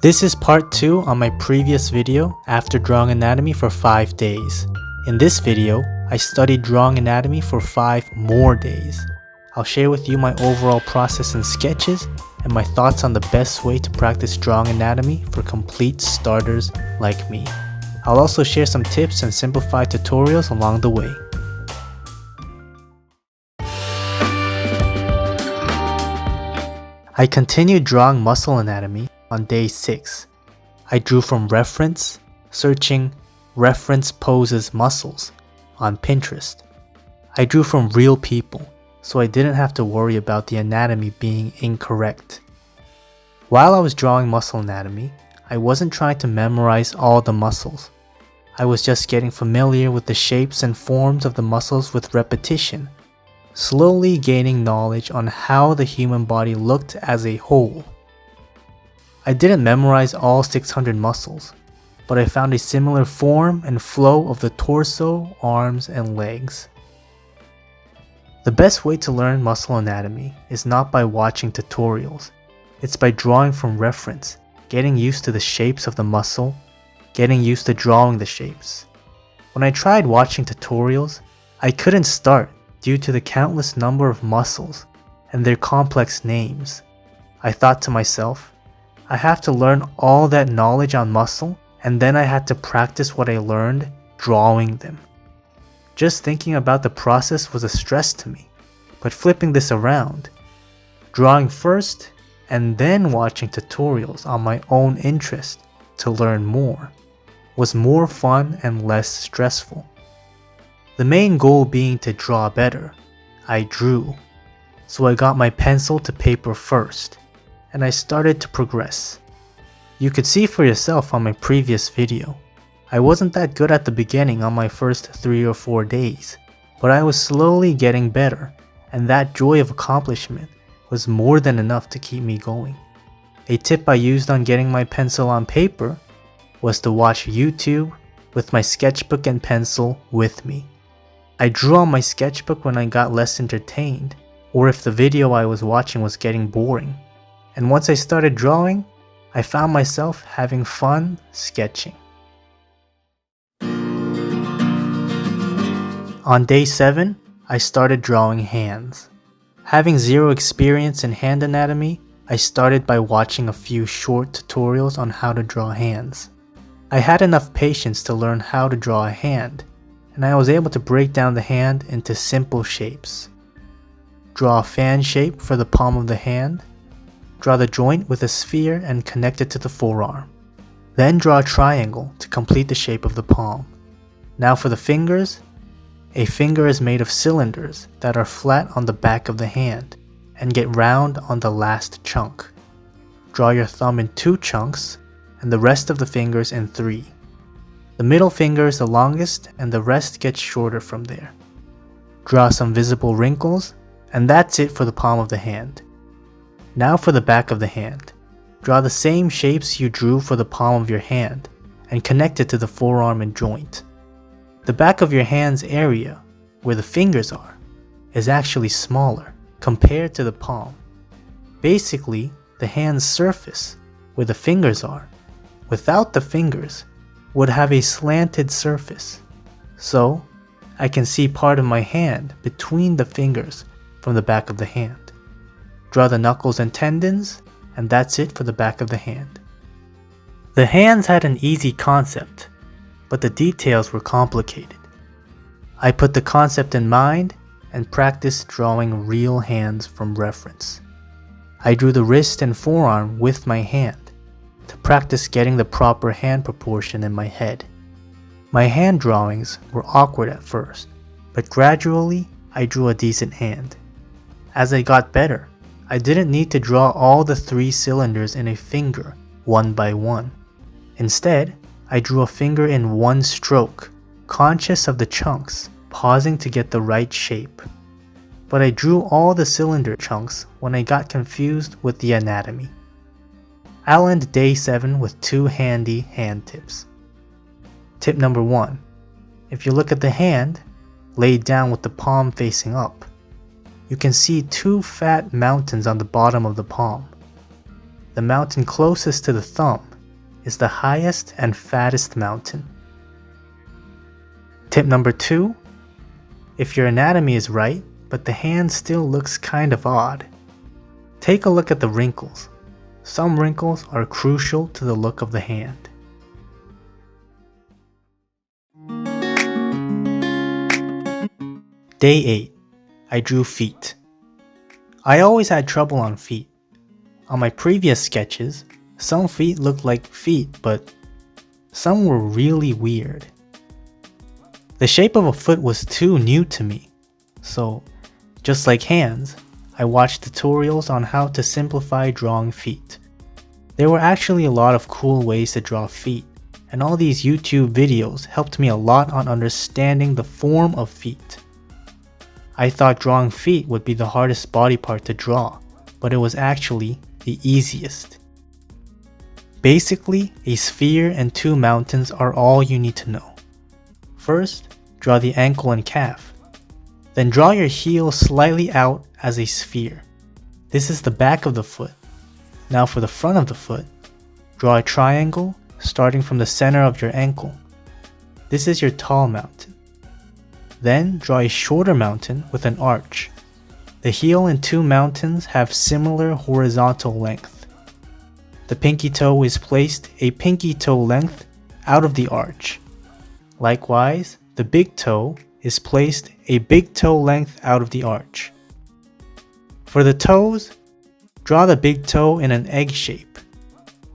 This is part 2 on my previous video after drawing anatomy for 5 days. In this video, I studied drawing anatomy for 5 more days. I'll share with you my overall process and sketches and my thoughts on the best way to practice drawing anatomy for complete starters like me. I'll also share some tips and simplified tutorials along the way. I continued drawing muscle anatomy on day 6. I drew from reference, searching reference poses muscles on Pinterest. I drew from real people, so I didn't have to worry about the anatomy being incorrect. While I was drawing muscle anatomy, I wasn't trying to memorize all the muscles. I was just getting familiar with the shapes and forms of the muscles with repetition, slowly gaining knowledge on how the human body looked as a whole. I didn't memorize all 600 muscles, but I found a similar form and flow of the torso, arms, and legs. The best way to learn muscle anatomy is not by watching tutorials. It's by drawing from reference, getting used to the shapes of the muscle, getting used to drawing the shapes. When I tried watching tutorials, I couldn't start due to the countless number of muscles and their complex names. I thought to myself, I have to learn all that knowledge on muscle, and then I had to practice what I learned drawing them. Just thinking about the process was a stress to me, but flipping this around, drawing first and then watching tutorials on my own interest to learn more, was more fun and less stressful. The main goal being to draw better, I drew. So I got my pencil to paper first, and I started to progress. You could see for yourself on my previous video. I wasn't that good at the beginning on my first 3 or 4 days, but I was slowly getting better, and that joy of accomplishment was more than enough to keep me going. A tip I used on getting my pencil on paper was to watch YouTube with my sketchbook and pencil with me. I drew on my sketchbook when I got less entertained, or if the video I was watching was getting boring. And once I started drawing, I found myself having fun sketching. On day 7, I started drawing hands. Having zero experience in hand anatomy, I started by watching a few short tutorials on how to draw hands. I had enough patience to learn how to draw a hand, and I was able to break down the hand into simple shapes. Draw a fan shape for the palm of the hand. Draw the joint with a sphere and connect it to the forearm. Then draw a triangle to complete the shape of the palm. Now for the fingers. A finger is made of cylinders that are flat on the back of the hand and get round on the last chunk. Draw your thumb in 2 chunks and the rest of the fingers in 3. The middle finger is the longest and the rest gets shorter from there. Draw some visible wrinkles, and that's it for the palm of the hand. Now for the back of the hand. Draw the same shapes you drew for the palm of your hand and connect it to the forearm and joint. The back of your hand's area, where the fingers are, is actually smaller compared to the palm. Basically, the hand's surface, where the fingers are, without the fingers, would have a slanted surface. So, I can see part of my hand between the fingers from the back of the hand. Draw the knuckles and tendons, and that's it for the back of the hand. The hands had an easy concept, but the details were complicated. I put the concept in mind and practiced drawing real hands from reference. I drew the wrist and forearm with my hand to practice getting the proper hand proportion in my head. My hand drawings were awkward at first, but gradually I drew a decent hand. As I got better, I didn't need to draw all the 3 cylinders in a finger one by one. Instead, I drew a finger in 1 stroke, conscious of the chunks, pausing to get the right shape. But I drew all the cylinder chunks when I got confused with the anatomy. I'll end day 7 with 2 handy hand tips. Tip number 1. If you look at the hand, laid down with the palm facing up, you can see 2 fat mountains on the bottom of the palm. The mountain closest to the thumb is the highest and fattest mountain. Tip number 2. If your anatomy is right, but the hand still looks kind of odd, take a look at the wrinkles. Some wrinkles are crucial to the look of the hand. Day 8. I drew feet. I always had trouble on feet. On my previous sketches, some feet looked like feet, but some were really weird. The shape of a foot was too new to me, so just like hands, I watched tutorials on how to simplify drawing feet. There were actually a lot of cool ways to draw feet, and all these YouTube videos helped me a lot on understanding the form of feet. I thought drawing feet would be the hardest body part to draw, but it was actually the easiest. Basically, a sphere and 2 mountains are all you need to know. First, draw the ankle and calf. Then draw your heel slightly out as a sphere. This is the back of the foot. Now for the front of the foot, draw a triangle starting from the center of your ankle. This is your tall mountain. Then draw a shorter mountain with an arch. The heel and 2 mountains have similar horizontal length. The pinky toe is placed a pinky toe length out of the arch. Likewise, the big toe is placed a big toe length out of the arch. For the toes, draw the big toe in an egg shape.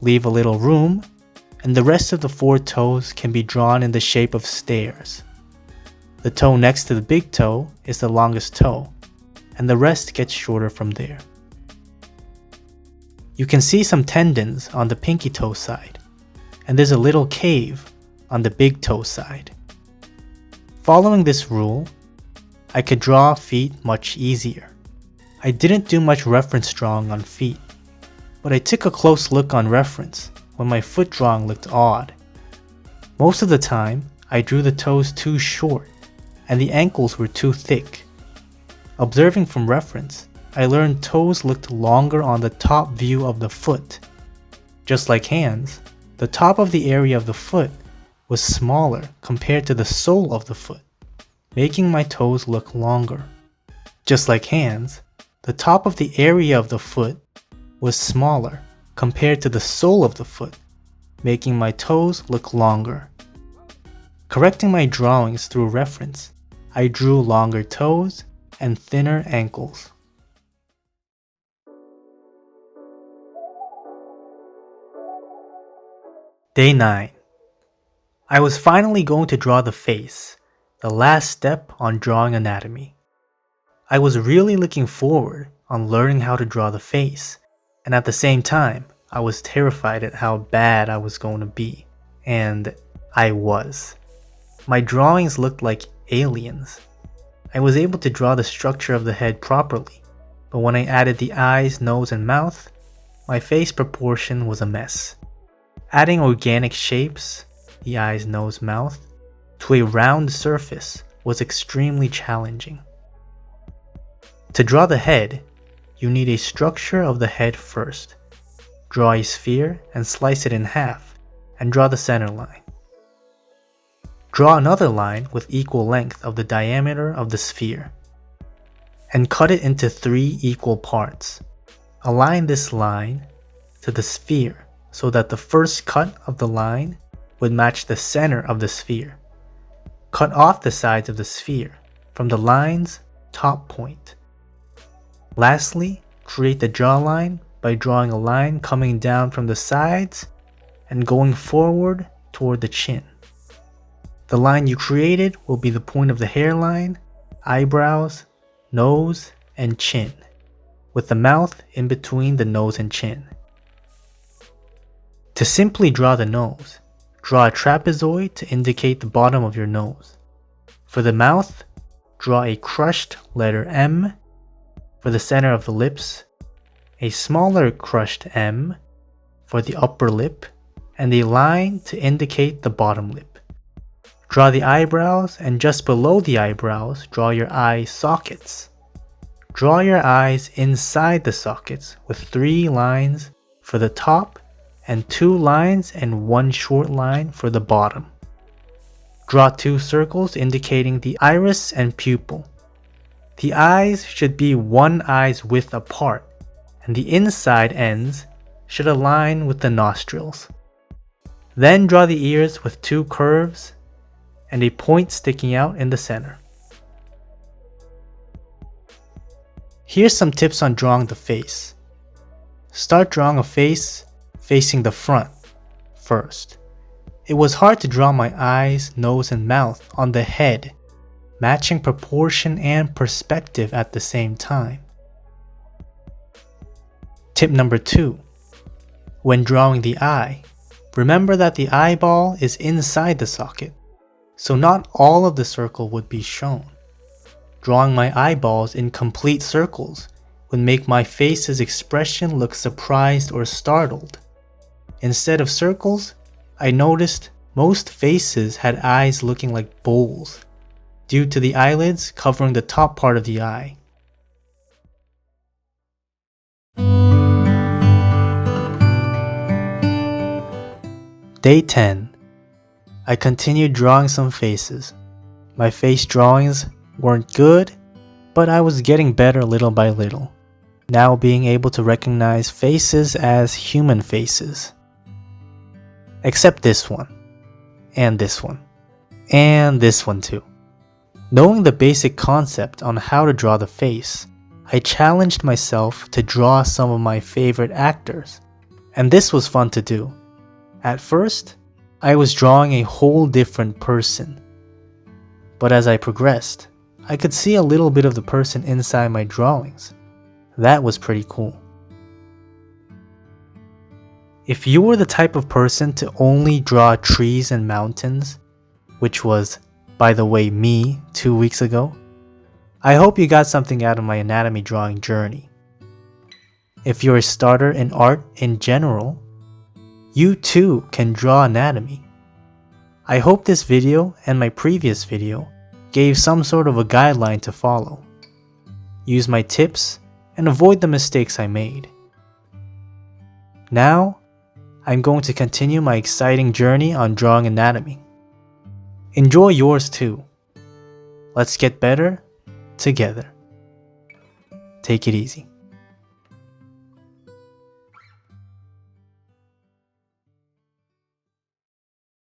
Leave a little room, and the rest of the 4 toes can be drawn in the shape of stairs. The toe next to the big toe is the longest toe, and the rest gets shorter from there. You can see some tendons on the pinky toe side, and there's a little cave on the big toe side. Following this rule, I could draw feet much easier. I didn't do much reference drawing on feet, but I took a close look on reference when my foot drawing looked odd. Most of the time, I drew the toes too short, and the ankles were too thick. Observing from reference, I learned toes looked longer on the top view of the foot. Just like hands, the top of the area of the foot was smaller compared to the sole of the foot, making my toes look longer. Just like hands, the top of the area of the foot was smaller compared to the sole of the foot, making my toes look longer. Correcting my drawings through reference, I drew longer toes and thinner ankles. Day 9. I was finally going to draw the face, the last step on drawing anatomy. I was really looking forward on learning how to draw the face, and at the same time, I was terrified at how bad I was going to be. And I was. My drawings looked like aliens. I was able to draw the structure of the head properly, but when I added the eyes, nose, and mouth, my face proportion was a mess. Adding organic shapes, the eyes, nose, mouth, to a round surface was extremely challenging. To draw the head, you need a structure of the head first. Draw a sphere and slice it in half, and draw the center line. Draw another line with equal length of the diameter of the sphere, and cut it into 3 equal parts. Align this line to the sphere so that the first cut of the line would match the center of the sphere. Cut off the sides of the sphere from the line's top point. Lastly, create the jawline by drawing a line coming down from the sides and going forward toward the chin. The line you created will be the point of the hairline, eyebrows, nose, and chin, with the mouth in between the nose and chin. To simply draw the nose, draw a trapezoid to indicate the bottom of your nose. For the mouth, draw a crushed letter M. For the center of the lips, a smaller crushed M for the upper lip, and a line to indicate the bottom lip. Draw the eyebrows, and just below the eyebrows, draw your eye sockets. Draw your eyes inside the sockets with 3 lines for the top and 2 lines and 1 short line for the bottom. Draw 2 circles indicating the iris and pupil. The eyes should be 1 eye's width apart, and the inside ends should align with the nostrils. Then draw the ears with 2 curves and a point sticking out in the center. Here's some tips on drawing the face. Start drawing a face facing the front first. It was hard to draw my eyes, nose, and mouth on the head, matching proportion and perspective at the same time. Tip number 2. When drawing the eye, remember that the eyeball is inside the socket, so not all of the circle would be shown. Drawing my eyeballs in complete circles would make my face's expression look surprised or startled. Instead of circles, I noticed most faces had eyes looking like bowls, due to the eyelids covering the top part of the eye. Day 10. I continued drawing some faces. My face drawings weren't good, but I was getting better little by little, now being able to recognize faces as human faces. Except this one, and this one, and this one too. Knowing the basic concept on how to draw the face, I challenged myself to draw some of my favorite actors, and this was fun to do. At first, I was drawing a whole different person, but as I progressed, I could see a little bit of the person inside my drawings. That was pretty cool. If you were the type of person to only draw trees and mountains, which was, by the way, me 2 weeks ago, I hope you got something out of my anatomy drawing journey. If you're a starter in art in general, you too can draw anatomy. I hope this video and my previous video gave some sort of a guideline to follow. Use my tips and avoid the mistakes I made. Now, I'm going to continue my exciting journey on drawing anatomy. Enjoy yours too. Let's get better together. Take it easy.